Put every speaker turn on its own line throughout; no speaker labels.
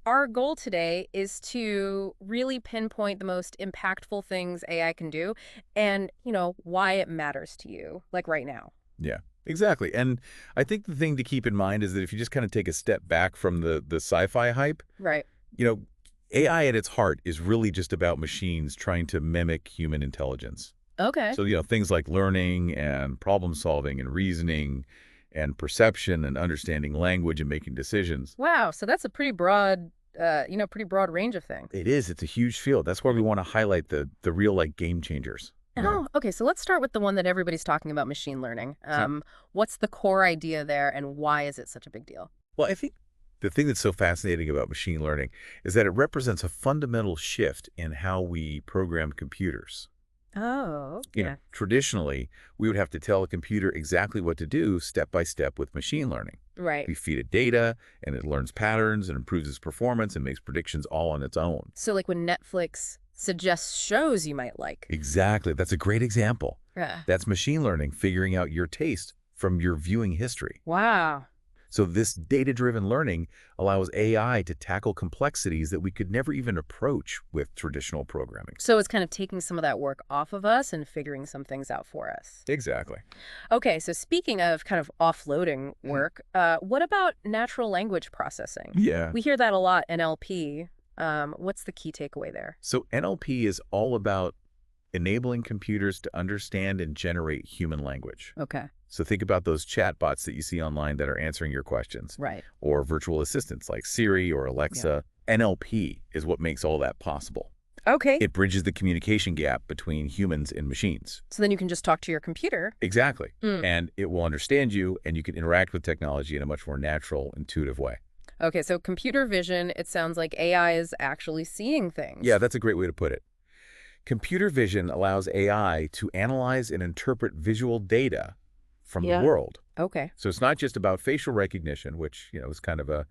our goal today is to really pinpoint the most impactful things AI can do and, why it matters to you, like right now.
Yeah, exactly. And I think the thing to keep in mind is that if you just kind of take a step back from the sci-fi hype,
Right.
you know, AI at its heart is really just about machines trying to mimic human intelligence.
Okay.
So, things like learning and problem solving and reasoning and perception and understanding language and making decisions.
Wow. So that's a pretty broad range of things.
It is. It's a huge field. That's why we want to highlight the real like game changers.
Oh, okay. So let's start with the one that everybody's talking about, machine learning.
Sure.
What's the core idea there and why is it such a big deal?
Well, I think the thing that's so fascinating about machine learning is that it represents a fundamental shift in how we program computers.
Oh, yeah.
Traditionally, we would have to tell a computer exactly what to do step by step with machine learning.
Right.
We feed it data, and it learns patterns and improves its performance and makes predictions all on its own.
So like when Netflix suggests shows you might like.
Exactly. That's a great example.
Yeah.
That's machine learning figuring out your taste from your viewing history.
Wow.
So this data-driven learning allows AI to tackle complexities that we could never even approach with traditional programming.
So it's kind of taking some of that work off of us and figuring some things out for us.
Exactly.
Okay, so speaking of kind of offloading work, what about natural language processing?
Yeah.
We hear that a lot, NLP. What's the key takeaway there?
So NLP is all about enabling computers to understand and generate human language.
Okay.
So think about those chatbots that you see online that are answering your questions,
Right.
or virtual assistants like Siri or Alexa. NLP is what makes all that possible.
Okay.
It bridges the communication gap between humans and machines.
So then you can just talk to your computer.
Exactly.
Mm.
And it will understand you, and you can interact with technology in a much more natural, intuitive way.
Okay, so computer vision, it sounds like AI is actually seeing things.
Yeah, that's a great way to put it. Computer vision allows AI to analyze and interpret visual data from the
Yeah.
world.
Okay.
So it's not just about facial recognition, which, is kind of a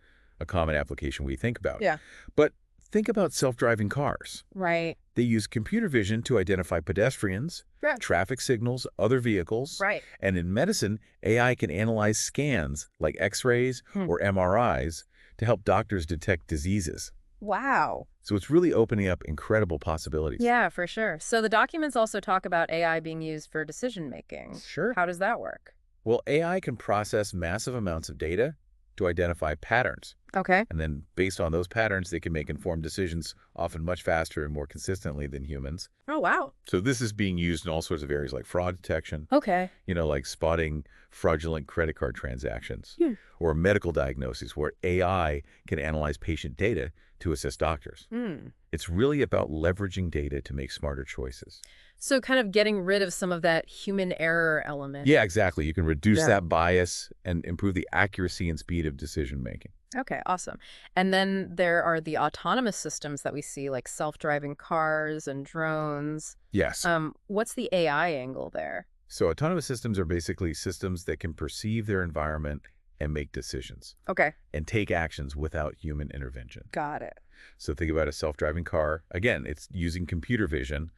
common application we think about.
Yeah.
But think about self-driving cars.
Right.
They use computer vision to identify pedestrians,
Yeah.
traffic signals, other vehicles.
Right.
And in medicine, AI can analyze scans like X-rays or MRIs to help doctors detect diseases.
Wow.
So it's really opening up incredible possibilities.
Yeah, for sure. So the documents also talk about AI being used for decision making.
Sure.
How does that work?
Well, AI can process massive amounts of data to identify patterns.
Okay.
And then based on those patterns, they can make informed decisions often much faster and more consistently than humans.
Oh, wow.
So this is being used in all sorts of areas like fraud detection,
Okay.
like spotting fraudulent credit card transactions
Hmm.
or medical diagnoses where AI can analyze patient data to assist doctors.
Hmm.
It's really about leveraging data to make smarter choices.
So kind of getting rid of some of that human error element.
Yeah, exactly. You can reduce
Yeah.
that bias and improve the accuracy and speed of decision making.
Okay, awesome. And then there are the autonomous systems that we see, like self-driving cars and drones.
Yes.
What's the AI angle there?
So autonomous systems are basically systems that can perceive their environment and make decisions
Okay,
and take actions without human intervention.
got it.
So think about a self-driving car. Again, it's using computer vision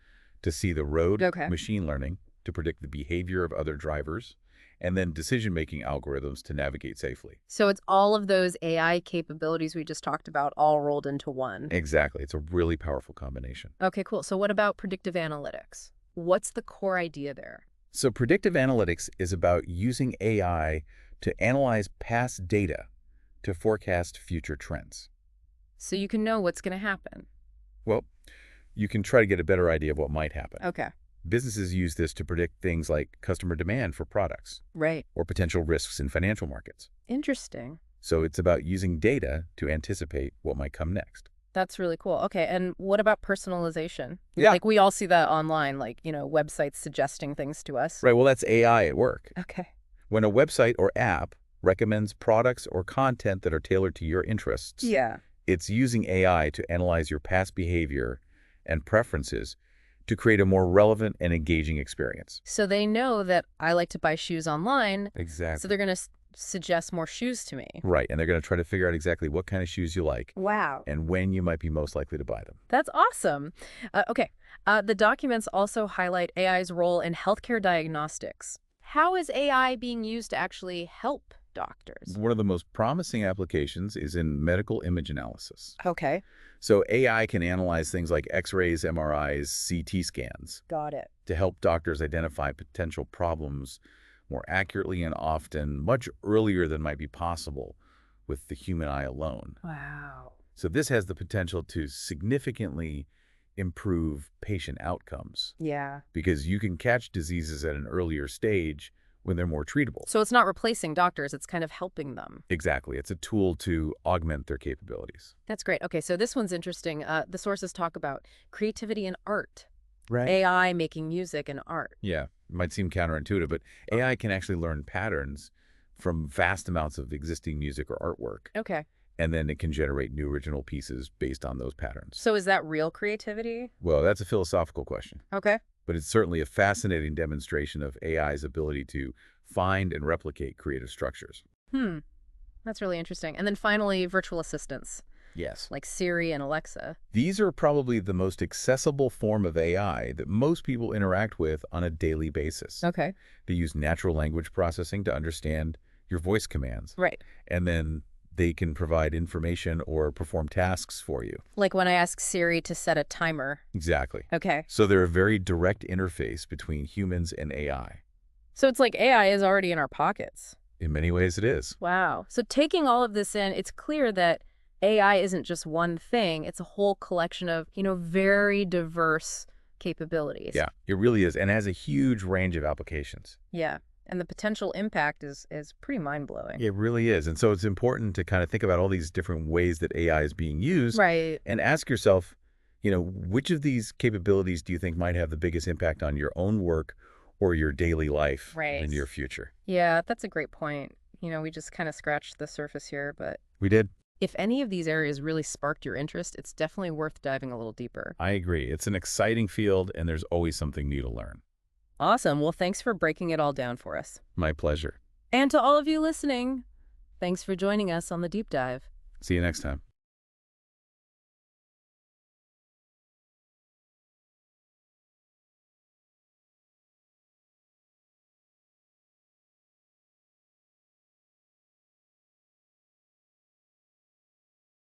to see the road,
Okay.
machine learning to predict the behavior of other drivers, and then decision-making algorithms to navigate safely.
So it's all of those AI capabilities we just talked about all rolled into one.
Exactly. It's a really powerful combination.
Okay, cool. So what about predictive analytics? What's the core idea there?
So predictive analytics is about using AI to analyze past data to forecast future trends.
So you can know what's going to happen.
Well, you can try to get a better idea of what might happen.
Okay,
Businesses use this to predict things like customer demand for products
right.
or potential risks in financial markets.
Interesting.
So it's about using data to anticipate what might come next.
That's really cool. Okay, and what about personalization?
Yeah.
Like we all see that online, like, websites suggesting things to us.
Right, well, that's AI at work.
Okay.
When a website or app recommends products or content that are tailored to your interests,
Yeah.
it's using AI to analyze your past behavior and preferences to create a more relevant and engaging experience.
So they know that I like to buy shoes online,
Exactly.
so they're going to suggest more shoes to me.
Right, and they're going to try to figure out exactly what kind of shoes you like
Wow.
and when you might be most likely to buy them.
That's awesome. Okay. The documents also highlight AI's role in healthcare diagnostics. How is AI being used to actually help doctors?
One of the most promising applications is in medical image analysis.
Okay.
So AI can analyze things like X-rays, MRIs, CT scans
Got it.
to help doctors identify potential problems more accurately and often much earlier than might be possible with the human eye alone.
Wow.
So this has the potential to significantly improve patient outcomes
Yeah.
because you can catch diseases at an earlier stage when they're more treatable.
So it's not replacing doctors, it's kind of helping them.
Exactly. It's a tool to augment their capabilities.
That's great. Okay, so this one's interesting. The sources talk about creativity and art,
Right.
AI making music and art.
Yeah, it might seem counterintuitive, but AI can actually learn patterns from vast amounts of existing music or artwork,
Okay.
and then it can generate new original pieces based on those patterns.
So is that real creativity?
Well, that's a philosophical question,
Okay.
but it's certainly a fascinating demonstration of AI's ability to find and replicate creative structures.
Hmm. That's really interesting. And then finally, virtual assistants
Yes.
like Siri and Alexa.
These are probably the most accessible form of AI that most people interact with on a daily basis.
Okay.
They use natural language processing to understand your voice commands,
Right.
and then they can provide information or perform tasks for you.
Like when I ask Siri to set a timer.
Exactly.
Okay.
So they're a very direct interface between humans and AI.
So it's like AI is already in our pockets.
In many ways, it is.
Wow. So taking all of this in, it's clear that AI isn't just one thing. It's a whole collection of, very diverse capabilities.
Yeah, it really is, and has a huge range of applications.
Yeah. And the potential impact is pretty mind-blowing.
It really is. And so it's important to kind of think about all these different ways that AI is being used
Right.
and ask yourself, which of these capabilities do you think might have the biggest impact on your own work or your daily life in
Right.
the near future?
Yeah, that's a great point. We just kind of scratched the surface here, but
We did.
if any of these areas really sparked your interest, it's definitely worth diving a little deeper.
I agree. It's an exciting field, and there's always something new to learn.
Awesome. Well, thanks for breaking it all down for us.
My pleasure.
And to all of you listening, thanks for joining us on the deep dive.
See you next time.